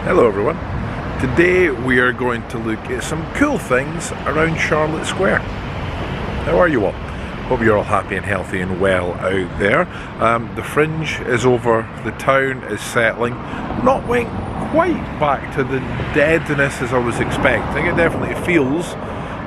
Hello everyone. Today we are going to look at some cool things around Charlotte Square. How are you all? Hope you're all happy and healthy and well out there. The fringe is over, the town is settling. Not went quite back to the deadness as I was expecting. It definitely feels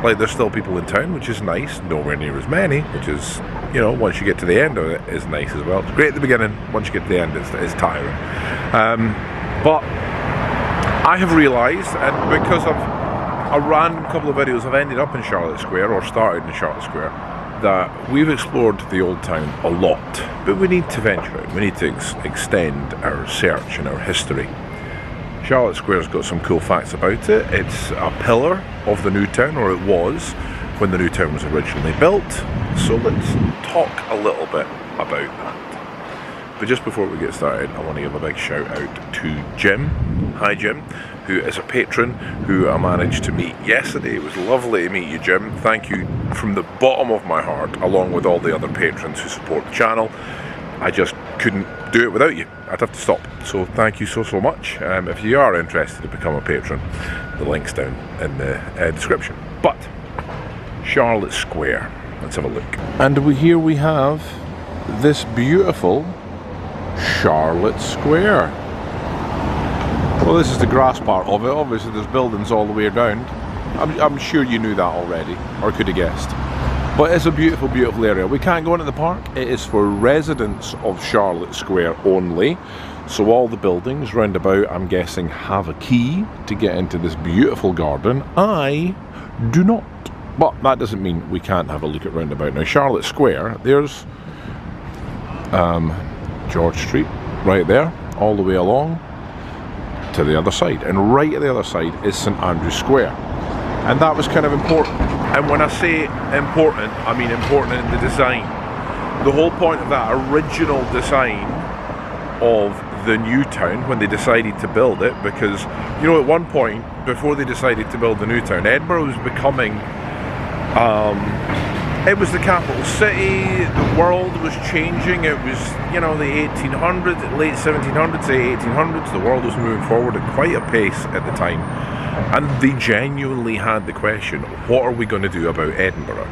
like there's still people in town, which is nice. Nowhere near as many, which is, you know, once you get to the end of it, is nice as well. It's great at the beginning, once you get to the end it's tiring. But I have realised, and because of a random couple of videos I've ended up in Charlotte Square, or started in Charlotte Square, that we've explored the old town a lot, but we need to venture out, we need to extend our search and our history. Charlotte Square's got some cool facts about it. It's a pillar of the new town, or it was when the new town was originally built, so let's talk a little bit about that. But just before we get started, I want to give a big shout out to Jim. Hi Jim, who is a patron who I managed to meet yesterday. It was lovely to meet you, Jim. Thank you from the bottom of my heart, along with all the other patrons who support the channel. I just couldn't do it without you. I'd have to stop. So thank you so much. If you are interested to become a patron, the link's down in the description. But Charlotte Square, let's have a look. And here we have this beautiful Charlotte Square. Well, this is the grass part of it. Obviously there's buildings all the way around. I'm sure you knew that already, or could have guessed. But it's a beautiful, beautiful area. We can't go into the park. It is for residents of Charlotte Square only. So all the buildings round about, I'm guessing, have a key to get into this beautiful garden. I do not. But that doesn't mean we can't have a look at roundabout. Now, Charlotte Square, there's George Street right there, all the way along to the other side. And right at the other side is St Andrew's Square. And that was kind of important. And when I say important, I mean important in the design. The whole point of that original design of the new town, when they decided to build it, because, you know, at one point, before they decided to build the new town, Edinburgh was becoming, it was the capital city, the world was changing, it was, you know, the 1800s, late 1700s, the 1800s, the world was moving forward at quite a pace at the time. And they genuinely had the question, what are we going to do about Edinburgh?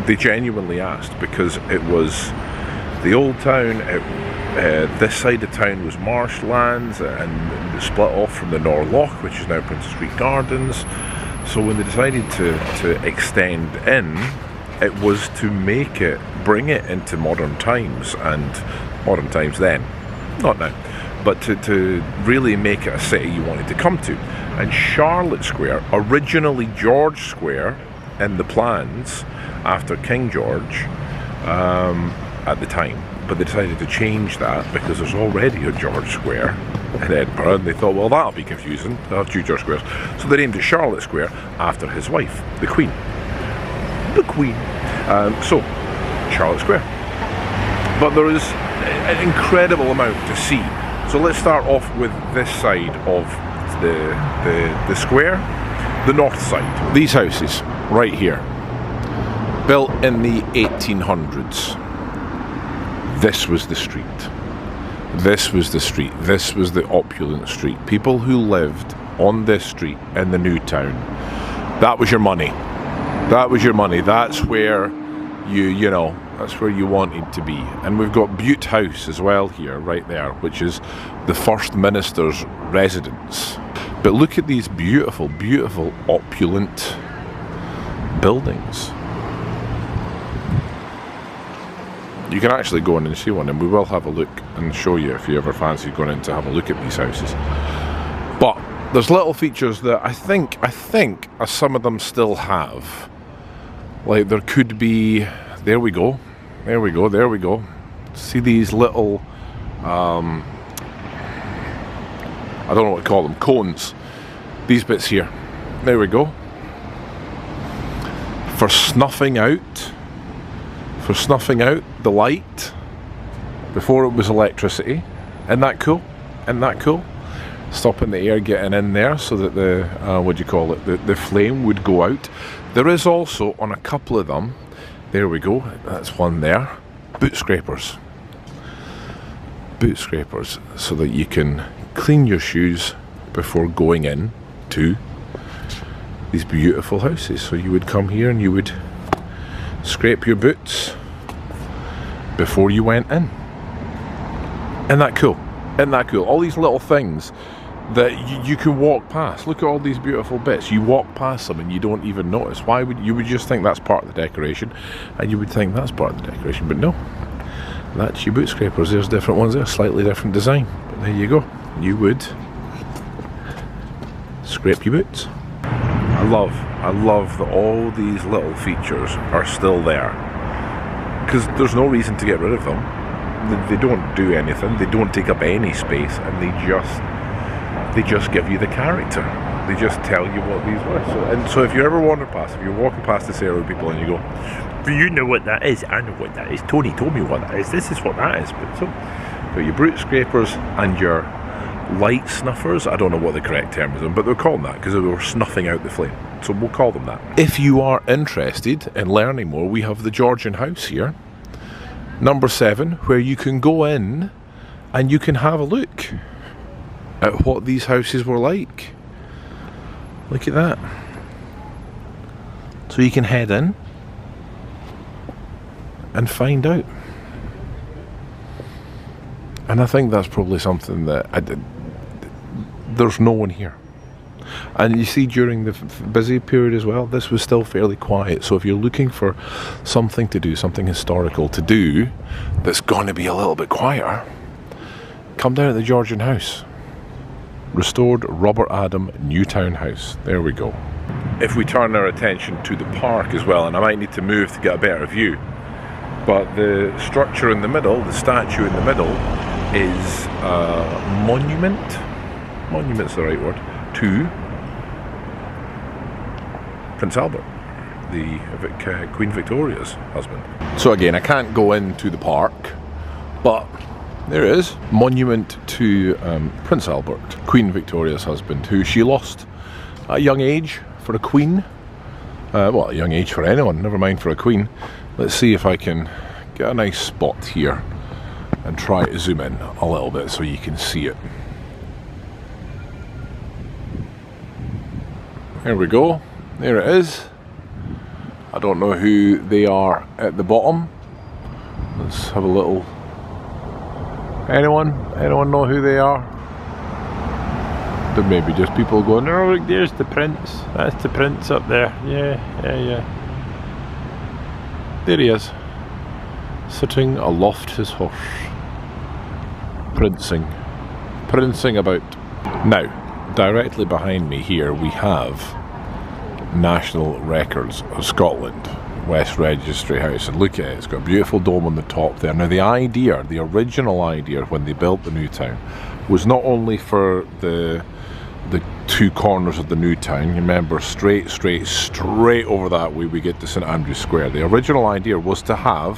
They genuinely asked, because it was the old town, this side of town was marshlands and split off from the Norloch, which is now Princess Street Gardens. So when they decided to extend in, it was to make it, bring it into modern times, and modern times then, not now, but to really make it a city you wanted to come to. And Charlotte Square, originally George Square in the plans after King George at the time, but they decided to change that because there's already a George Square in Edinburgh, and they thought, well, that'll be confusing, they'll have two George Squares. So they named it Charlotte Square after his wife, the Queen. The Queen. So, Charlotte Square. But there is an incredible amount to see. So let's start off with this side of the square, the north side. These houses right here, built in the 1800s. This was the street. This was the street. This was the opulent street. People who lived on this street in the new town, that was your money. That was your money. That's where you know, that's where you wanted to be. And we've got Bute House as well here, right there, which is the First Minister's residence. But look at these beautiful, beautiful, opulent buildings. You can actually go in and see one, and we will have a look and show you if you ever fancy going in to have a look at these houses. But there's little features that I think some of them still have. Like there could be, there we go. See these little, I don't know what to call them, cones. These bits here. There we go. For snuffing out the light before it was electricity. Isn't that cool? Stopping the air getting in there so that the flame would go out. There is also, on a couple of them, there we go, that's one there, boot scrapers. Boot scrapers, so that you can clean your shoes before going in to these beautiful houses. So you would come here and you would scrape your boots before you went in. Isn't that cool? Isn't that cool? All these little things that you can walk past. Look at all these beautiful bits. You walk past them and you don't even notice. Why would you just think that's part of the decoration, and you would think that's part of the decoration, but no, that's your boot scrapers. There's different ones there, slightly different design, but there you go. You would scrape your boots. I love that all these little features are still there, because there's no reason to get rid of them. They don't do anything, they don't take up any space, and they just give you the character. They just tell you what these were. So if you ever wander past, if you're walking past this area with people and you go, do you know what that is? I know what that is. Tony told me what that is. This is what that is. But your boot scrapers and your light snuffers, I don't know what the correct term is, but they're called that because they were snuffing out the flame. So we'll call them that. If you are interested in learning more, we have the Georgian house here, number 7, where you can go in and you can have a look at what these houses were like. Look at that. So you can head in and find out. And I think that's probably something that there's no one here. And you see, during the busy period as well, this was still fairly quiet. So if you're looking for something to do, something historical to do, that's going to be a little bit quieter, come down to the Georgian house. Restored Robert Adam Newtown House. There we go. If we turn our attention to the park as well, and I might need to move to get a better view, but the structure in the middle, the statue in the middle, is a monument. Monument's the right word. To Prince Albert, the Queen Victoria's husband. So again, I can't go into the park, but there it is. Monument to Prince Albert, Queen Victoria's husband, who she lost at a young age for a queen. Well, a young age for anyone, never mind for a queen. Let's see if I can get a nice spot here and try to zoom in a little bit so you can see it. There we go. There it is. I don't know who they are at the bottom. Let's have a little... Anyone know who they are? There may be just people going, oh look, there's the prince. That's the prince up there. Yeah. There he is. Sitting aloft his horse. Prancing about. Now, directly behind me here we have National Records of Scotland, West Registry House, and look at it, it's got a beautiful dome on the top there. Now the original idea when they built the new town was not only for the two corners of the new town. You remember, straight over that way we get to St Andrew's Square. The original idea was to have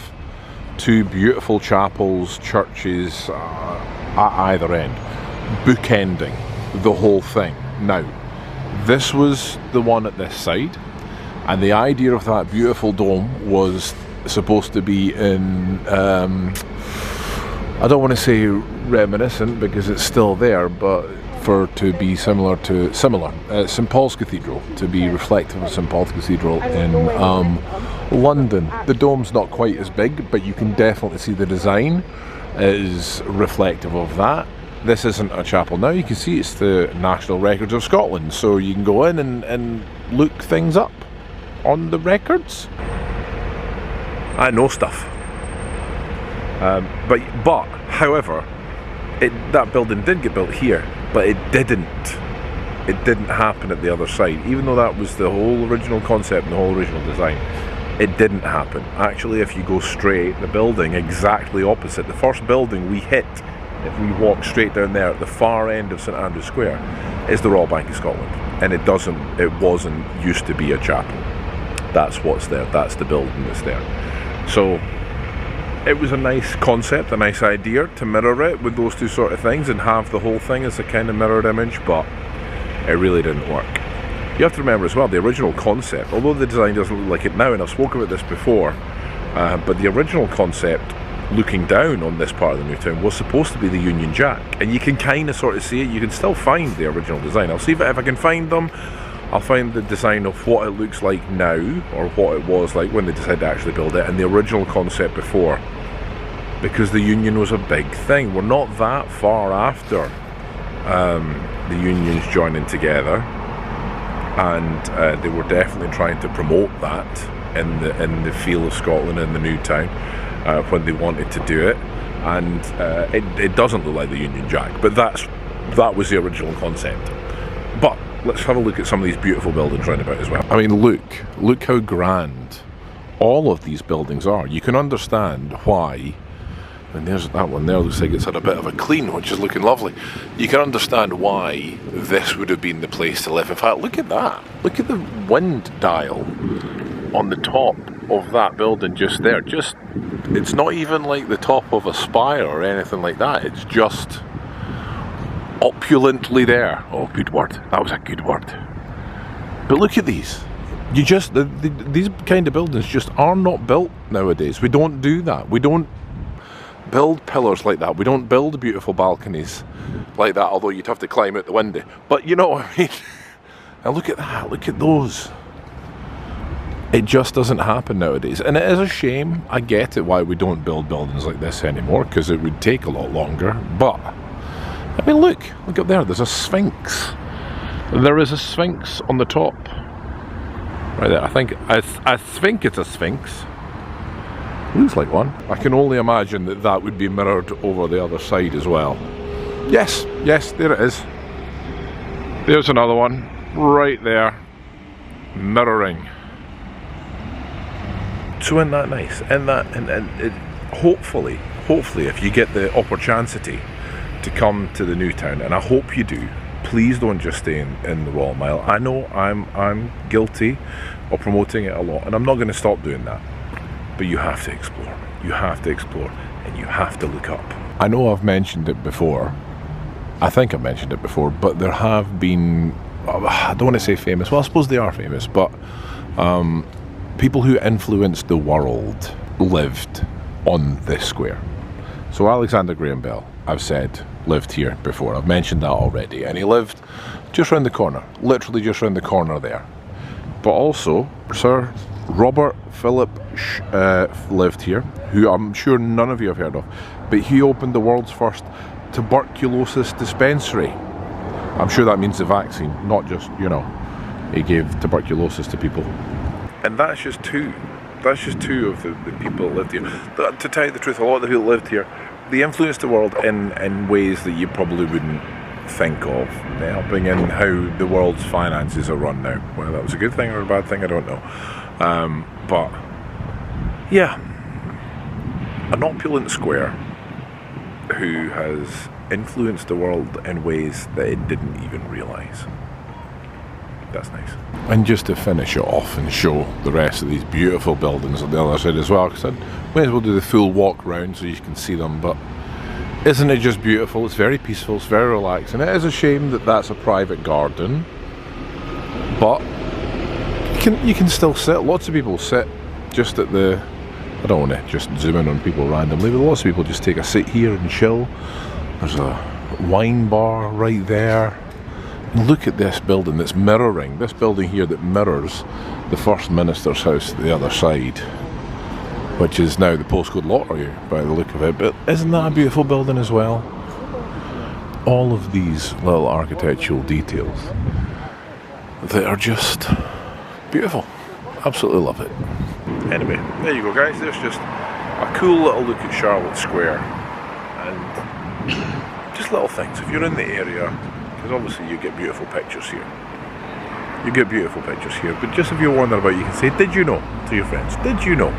two beautiful chapels, churches at either end, bookending the whole thing. Now, this was the one at this side, and the idea of that beautiful dome was supposed to be in, I don't want to say reminiscent because it's still there, but to be similar to St Paul's Cathedral, to be reflective of St Paul's Cathedral in London. The dome's not quite as big, but you can definitely see the design is reflective of that. This isn't a chapel now, you can see it's the National Records of Scotland, so you can go in and look things up on the records. I know stuff. But however, that building did get built here, but it didn't happen at the other side. Even though that was the whole original concept and the whole original design, it didn't happen. Actually, if you go straight, the building exactly opposite, the first building we hit, if we walk straight down there at the far end of St Andrew's Square, is the Royal Bank of Scotland, and it wasn't used to be a chapel. That's what's there, that's the building that's there. So it was a nice concept, a nice idea to mirror it with those two sort of things and have the whole thing as a kind of mirrored image, but it really didn't work. You have to remember as well, the original concept, although the design doesn't look like it now, and I've spoken about this before, but the original concept looking down on this part of the new town was supposed to be the Union Jack, and you can kind of sort of see it. You can still find the original design. I'll see if I can find them. I'll find the design of what it looks like now, or what it was like when they decided to actually build it, and the original concept before, because the Union was a big thing. We're not that far after the Unions joining together, and they were definitely trying to promote that in the feel of Scotland in the new town when they wanted to do it, and it doesn't look like the Union Jack, but that was the original concept. But let's have a look at some of these beautiful buildings round about as well. I mean, look how grand all of these buildings are. You can understand why, and there's that one there, looks like it's had a bit of a clean, which is looking lovely. You can understand why this would have been the place to live. In fact, look at that. Look at the wind dial on the top of that building just there. It's not even like the top of a spire or anything like that. It's just opulently there. Oh, good word. That was a good word. But look at these. These kind of buildings just are not built nowadays. We don't do that. We don't build pillars like that. We don't build beautiful balconies like that, although you'd have to climb out the window. But you know what I mean? And look at that. Look at those. It just doesn't happen nowadays. And it is a shame. I get it why we don't build buildings like this anymore, because it would take a lot longer. But I mean, look up there, there's a sphinx. There is a sphinx on the top. Right there, I think it's a sphinx. Looks like one. I can only imagine that would be mirrored over the other side as well. Yes, there it is. There's another one, right there. Mirroring. So isn't that nice? And hopefully, if you get the opportunity to come to the new town, and I hope you do, please don't just stay in the Royal Mile. I know I'm guilty of promoting it a lot, and I'm not going to stop doing that, but you have to explore. You have to explore, and you have to look up. I know I've mentioned it before. I think I've mentioned it before, but there have been, I don't want to say famous, well I suppose they are famous, but people who influenced the world lived on this square. So Alexander Graham Bell, I've said, lived here before. I've mentioned that already. And he lived just round the corner, literally just round the corner there. But also, Sir Robert Philip lived here, who I'm sure none of you have heard of, but he opened the world's first tuberculosis dispensary. I'm sure that means the vaccine, not just, you know, he gave tuberculosis to people. And that's just two. That's just two of the people that lived here. To tell you the truth, a lot of the people that lived here, they influenced the world in ways that you probably wouldn't think of, helping in how the world's finances are run now. Whether that was a good thing or a bad thing, I don't know. But yeah, an opulent square who has influenced the world in ways that it didn't even realise. That's nice. And just to finish it off and show the rest of these beautiful buildings on the other side as well, because I may as well do the full walk round so you can see them. But isn't it just beautiful? It's very peaceful, it's very relaxing. It is a shame that that's a private garden, but you can still sit. Lots of people sit just at the, I don't want to just zoom in on people randomly, but lots of people just take a sit here and chill. There's a wine bar right there. Look at this building that's mirroring, this building here that mirrors the First Minister's house at the other side, which is now the postcode lottery by the look of it. But isn't that a beautiful building as well? All of these little architectural details that are just beautiful. Absolutely love it. Anyway, there you go guys, there's just a cool little look at Charlotte Square, and just little things. If you're in the area, because obviously you get beautiful pictures here. You get beautiful pictures here, but just if you're wondering about it, you can say, did you know, to your friends, did you know?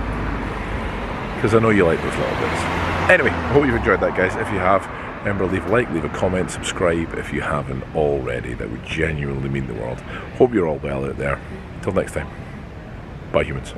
Because I know you like those little bits. Anyway, I hope you've enjoyed that guys. If you have, remember, leave a like, leave a comment, subscribe if you haven't already. That would genuinely mean the world. Hope you're all well out there. Till next time. Bye humans.